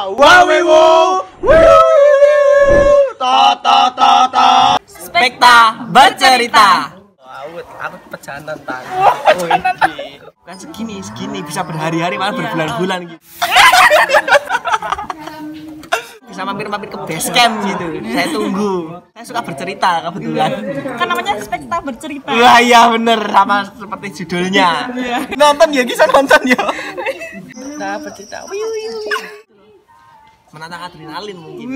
Wawewo. Spekta bercerita. Aku pecanan tan. Kan segini bisa berhari-hari malah berbulan-bulan gitu. Bisa mampir-mampir ke base camp gitu. Saya tunggu. Saya suka bercerita kebetulan. Kan namanya Spekta bercerita. Wah iya bener, sama seperti judulnya. Nonton ya, kisah nonton ya. Nah, bercerita. Menantang adrenalin mungkin.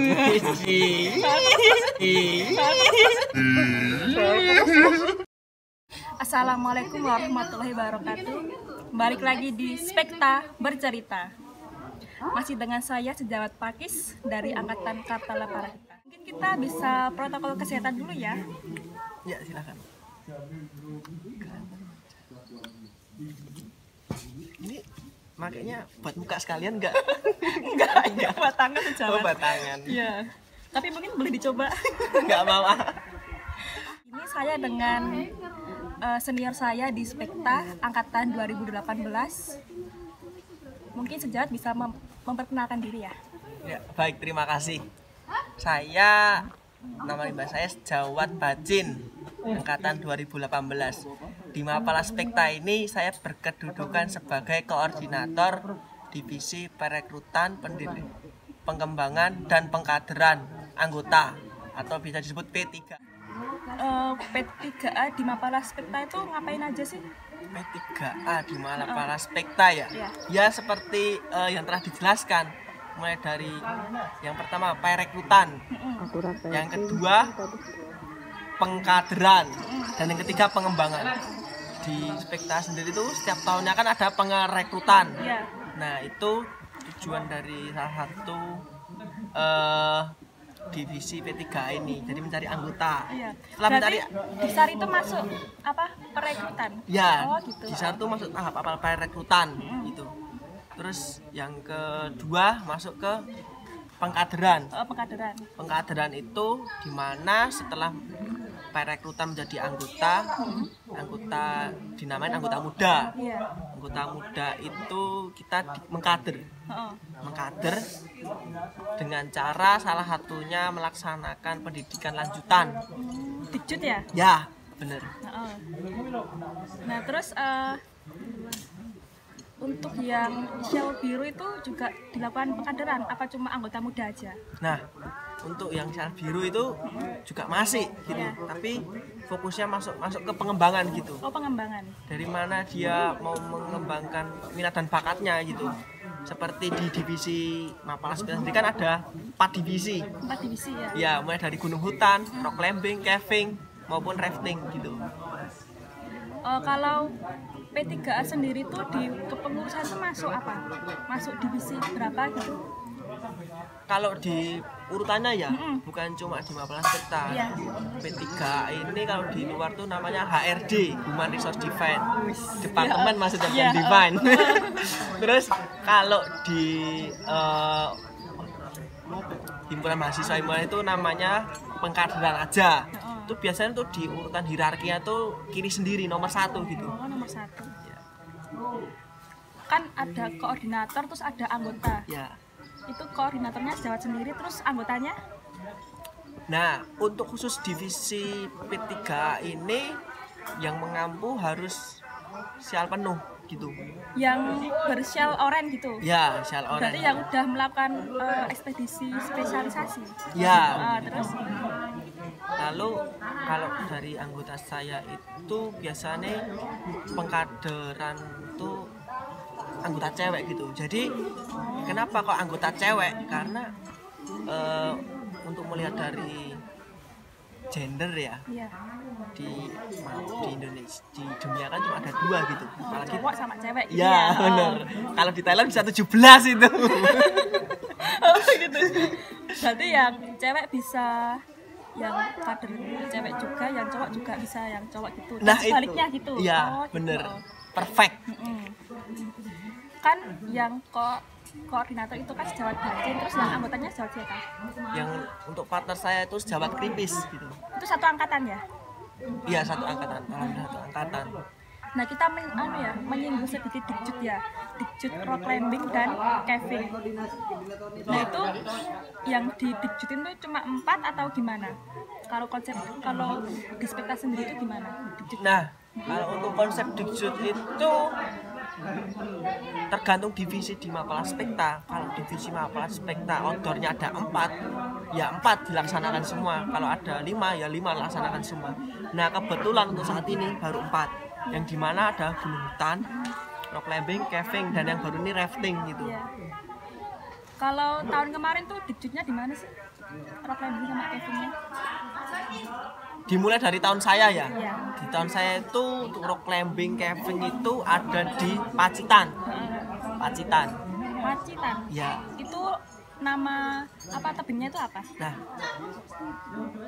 Assalamualaikum warahmatullahi wabarakatuh. Balik lagi di Spekta bercerita. Masih dengan saya Sejawat Pakis dari Angkatan Kartala Parahita. Mungkin kita bisa protokol kesehatan dulu ya. Ya silakan. Ini makanya buat muka sekalian enggak? Enggak, batangan Sejawat. Oh, batangan. Iya. Tapi mungkin boleh dicoba. Enggak mau. Ini saya dengan senior saya di Spekta angkatan 2018. Mungkin Sejawat bisa memperkenalkan diri ya. Ya, baik, terima kasih. Saya nama limba saya Sejawat Bacin angkatan 2018. Di Mapala Spekta ini saya berkedudukan sebagai koordinator divisi perekrutan, pengembangan dan pengkaderan anggota atau bisa disebut P3. P3A di Mapala Spekta itu ngapain aja sih? P3A di Mapala Spekta ya? Ya seperti yang telah dijelaskan, mulai dari yang pertama perekrutan, yang kedua pengkaderan, dan yang ketiga pengembangan. Di Spekta sendiri itu setiap tahunnya kan ada pengerekrutan. Nah itu tujuan dari salah satu divisi P3 ini, jadi mencari anggota. Setelah mencari di SAR itu masuk apa? Perekrutan. Ya, gitu. di SAR itu masuk tahap apa perekrutan gitu. Terus yang kedua masuk ke pengkaderan. Pengkaderan. Pengkaderan itu dimana setelah perekrutan menjadi anggota dinamain anggota muda. Anggota muda itu kita mengkader dengan cara salah satunya melaksanakan pendidikan lanjutan. Dikjut ya? Ya, bener. Nah terus untuk yang shell biru itu juga dilakukan pengkaderan apa cuma anggota muda aja? Nah, untuk yang shell biru itu juga masih gitu, tapi fokusnya masuk ke pengembangan gitu. Oh, pengembangan. Dari mana dia mau mengembangkan minat dan bakatnya gitu. Seperti di divisi Mapala Spekta sendiri kan ada 4 divisi. 4 divisi ya? Ya, mulai dari gunung hutan, rock climbing, caving, maupun rafting gitu. Kalau P3A sendiri tuh di kepengurusan itu masuk apa? Masuk divisi berapa gitu? Kalau di urutannya ya, bukan cuma di Mapala Spekta. P3A ini kalau di luar tuh namanya HRD, Human Resource Development. Departemen maksudnya Divine. Terus kalau di himpunan mahasiswa itu namanya pengkaderan aja. Itu biasanya tuh di urutan hierarkinya tuh kiri sendiri nomor 1 gitu. Oh, nomor 1. Kan ada koordinator terus ada anggota. Ya. Itu koordinatornya Sejawat sendiri terus anggotanya? Nah, untuk khusus divisi P3 ini yang mengampu harus sial penuh gitu. Yang bersial oren gitu? Ya, sial oren. Berarti yang udah melakukan ekspedisi spesialisasi? Ya. Terus? Lalu kalau dari anggota saya itu biasanya pengkaderan itu anggota cewek gitu. Jadi kenapa kok anggota cewek? Karena untuk melihat dari gender ya, di Indonesia, di dunia kan cuma ada 2 gitu. Apalagi cowok sama cewek. Ya, benar. Kalau di Thailand bisa 17 itu. Oh gitu. Berarti yang cewek bisa yang kader cewek juga, yang cowok juga bisa yang cowok gitu. Nah, sebaliknya gitu. Iya, bener. Perfect. Kan yang koordinator itu kan Sejawat Bacin, terus yang anggotanya Sejawat siapa? Yang untuk partner saya itu Sejawat Krimpis gitu. Itu satu angkatan ya? Iya, satu angkatan. Alhamdulillah satu angkatan. Nah, kita menyinggung sedikit Dikjut ya. Dikjut rock climbing dan caving. Nah, itu yang di Dikjutin tuh cuma 4 atau gimana? Kalau di Spekta sendiri itu gimana? Dikjut. Nah, kalau untuk konsep Dikjut itu tergantung divisi di Mapala Spekta. Kalau divisi Mapala Spekta outdoornya ada 4, ya 4 dilaksanakan semua. Kalau ada 5, ya 5 dilaksanakan semua. Nah, kebetulan untuk saat ini baru 4, yang dimana ada gunung hutan, rock climbing, caving, dan yang baru ini rafting gitu. Iya. Kalau tahun kemarin tuh Dikjutnya di mana sih? Rock climbing sama cavingnya? Dimulai dari tahun saya ya. Iya. Di tahun saya itu untuk rock climbing, caving itu ada di Pacitan. Pacitan. Pacitan. Ya. Itu nama apa tebingnya itu apa? Nah,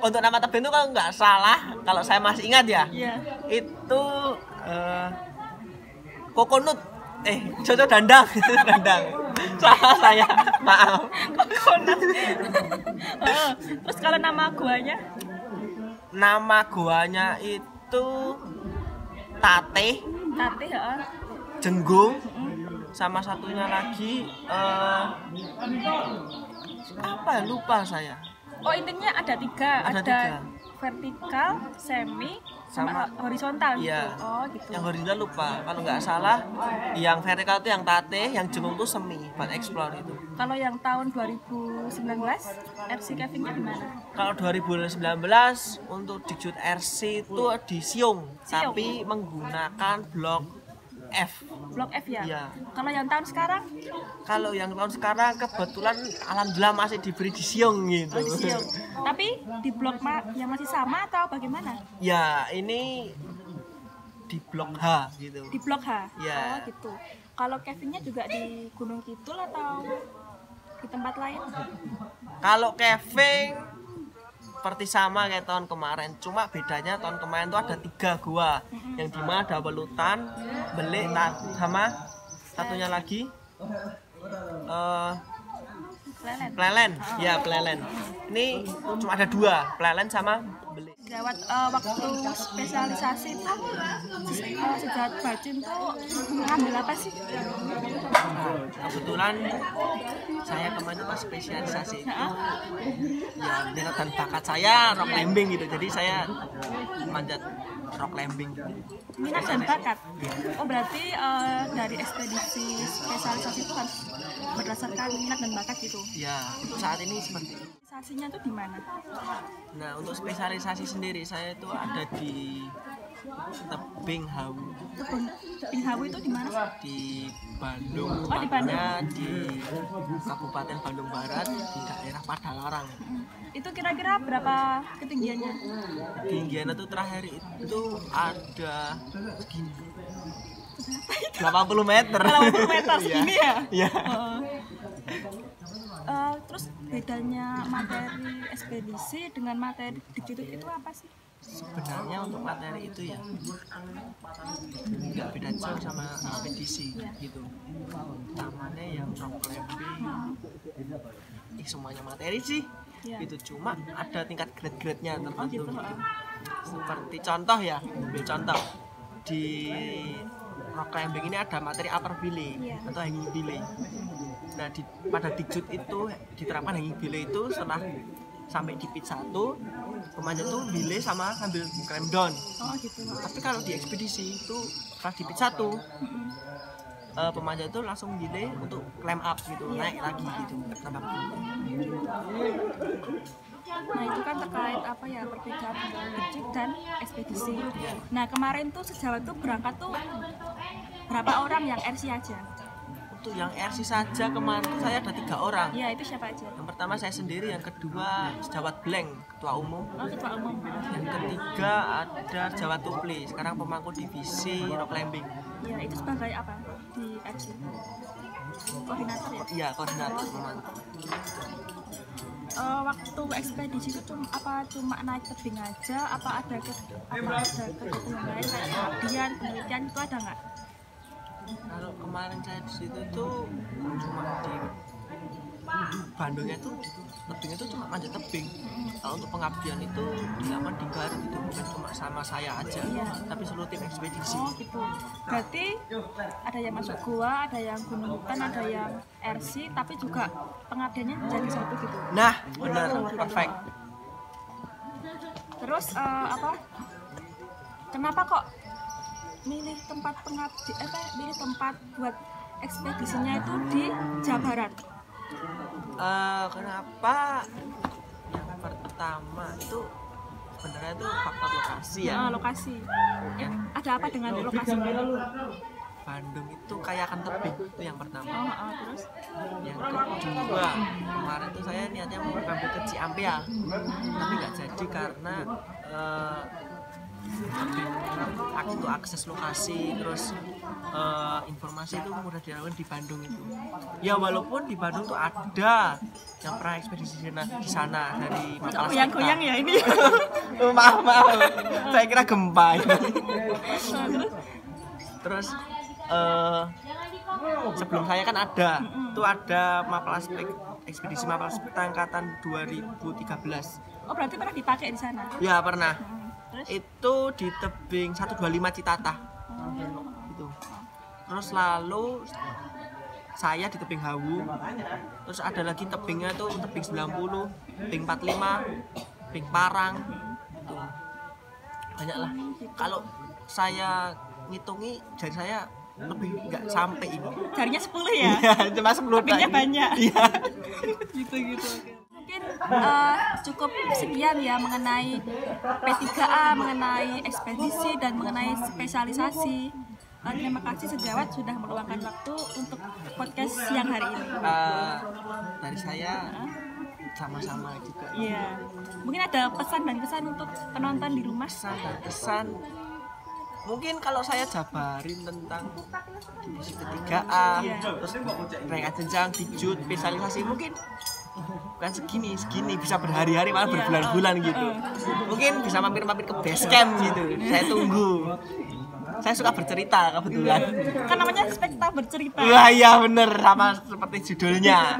untuk nama tebing itu kalau nggak salah, kalau saya masih ingat ya, Iya. itu kokonut, Jojo Dandang, Dandang. Salah saya, maaf. Kokonat. Terus kalau nama guanya? Nama goanya itu Tate, Tate ya. Jenggung, sama satunya lagi apa ya, lupa saya. Oh, intinya ada 3, Ada ada 3. vertikal, semi, sama Sama- horizontal gitu. Iya. Oh, gitu. Yang horizontal lupa, kalau nggak salah yang vertikal itu yang Tate, yang jenggung itu semi buat explore itu. Kalau yang tahun 2019 RC cavingnya di mana? Kalau 2019 untuk Dikjut RC itu di Siung, Siung. tapi menggunakan blok F. Blok F ya? Iya. Kalau yang tahun sekarang? Kalau yang tahun sekarang kebetulan alhamdulillah masih diberi di Siung gitu. Oh, di Siung. Tapi di blok yang masih sama atau bagaimana? Ya, ini di blok H gitu. Di blok H? Iya. Oh, gitu. Kalau cavingnya juga di Gunung Kidul atau di tempat lain? Kalau caving seperti sama kayak tahun kemarin, cuma bedanya tahun kemarin itu ada 3 gua, yang dimana ada Welutan, Belik, sama satunya lagi Lelen. Plelen, ya Plelen. Ini cuma ada 2, Plelen sama Belik. Gawat waktu spesialisasi itu sejawat bacin tuh ngambil apa sih? Kebetulan saya kemarin itu pas spesialisasi itu ya minat dan bakat saya rock climbing gitu, jadi saya manjat rock climbing gitu. Minat dan bakat. Oh, berarti dari ekspedisi spesialisasi itu harus berdasarkan minat dan bakat gitu. Ya saat ini seperti itu. Spesialisasinya tuh di mana? Nah, untuk spesialisasi sendiri saya itu ada di Tebing Hawu, Tebing Hawu itu di mana sih? di Bandung, Oh, di Bandung. tepatnya di Kabupaten Bandung Barat, di daerah Padalarang. Itu kira-kira berapa ketinggiannya? Ketinggian itu terakhir itu ada segini, 80 meter. 80 meter segini ya? Iya. Terus bedanya materi ekspedisi dengan materi Dikjut itu apa sih? Sebenarnya untuk materi itu ya nggak beda jauh sama ekspedisi gitu. Utamanya yang rock climbing, semuanya materi sih. Iya. Itu cuma ada tingkat grade-grade-nya tertentu gitu, gitu. Seperti contoh ya, ambil contoh di rock climbing ini ada materi upper belay Iya. atau hanging belay. Nah, pada Dikjut itu diterapkan hanging belay itu setelah sampai di pit 1, pemanjat tuh belay sama sambil climb down. Oh, gitu. Tapi kalau di ekspedisi itu setelah di pit 1, pemanjat itu langsung belay untuk climb up gitu, naik lagi gitu, tambah belay. Nah, itu kan terkait apa ya, perbedaan antara Dikjut dan ekspedisi. Nah, kemarin tuh sejawat tuh berangkat tuh berapa orang yang RC aja? Untuk yang RC saja kemarin tuh saya ada 3 orang. Iya, itu siapa aja? Yang pertama saya sendiri, yang kedua sejawat Blank, ketua umum. Oh, ketua umum. Yang ketiga ada Jawa Tupli, sekarang pemangku divisi rock climbing. Iya, itu sebagai apa di RC? Koordinator ya? Iya, koordinator pemangku. Waktu ekspedisi itu cuma naik tebing aja, apa ada kegiatan lain kayak pengabdian, penelitian itu ada nggak? Kalau kemarin saya di situ tuh cuma di Bandungnya tuh tebingnya tuh cuma manjat tebing. Kalau untuk pengabdian itu dilakukan di Garut gitu, bukan cuma sama saya aja, tapi seluruh tim ekspedisi. Oh gitu. Berarti ada yang masuk gua, ada yang gunung hutan, ada yang RC, tapi juga pengabdiannya jadi satu gitu. Nah, benar, perfect. Terus kenapa kok milih tempat milih tempat buat ekspedisinya itu di Jawa Barat? Kenapa? Yang pertama itu sebenarnya itu faktor lokasi ya. Lokasi. Ada apa dengan lokasi? Bandung itu kaya akan tebing, itu yang pertama. Terus? Yang kedua, kemarin tuh saya niatnya mau ngambil ke Ciampea, tapi nggak jadi karena itu akses lokasi, terus informasi itu mudah didapatkan di Bandung itu. Ya walaupun di Bandung tuh ada yang pernah ekspedisi di sana dari Makassar. Goyang-goyang ya ini. maaf, saya kira gempa ini. Terus sebelum saya kan ada Maplaspek, ekspedisi Maplaspek angkatan 2013. Oh berarti pernah dipakai di sana? Ya pernah. Terus? Itu di tebing 125 Citatah. Gitu. Terus lalu saya di tebing Hawu. Terus ada lagi tebingnya tuh tebing 90, tebing 45, tebing Parang. Gitu. Banyak lah. Kalau saya ngitungi jari saya lebih nggak sampai ini. Jarinya 10 ya? Iya, cuma 10 Tebingnya banyak. Iya. gitu. Mungkin cukup sekian ya mengenai P3A, mengenai ekspedisi dan mengenai spesialisasi. Terima kasih sejawat sudah meluangkan waktu untuk podcast siang hari ini. Dari saya sama-sama juga. Iya. Mungkin ada pesan dan kesan untuk penonton di rumah. Kesan mungkin kalau saya jabarin tentang P3A, terus naik jenjang, dijut, spesialisasi mungkin bukan segini bisa berhari-hari malah berbulan-bulan gitu. Mungkin bisa mampir-mampir ke base camp gitu. Saya tunggu. Saya suka bercerita kebetulan. Kan namanya Spekta bercerita. Wah iya bener, sama seperti judulnya.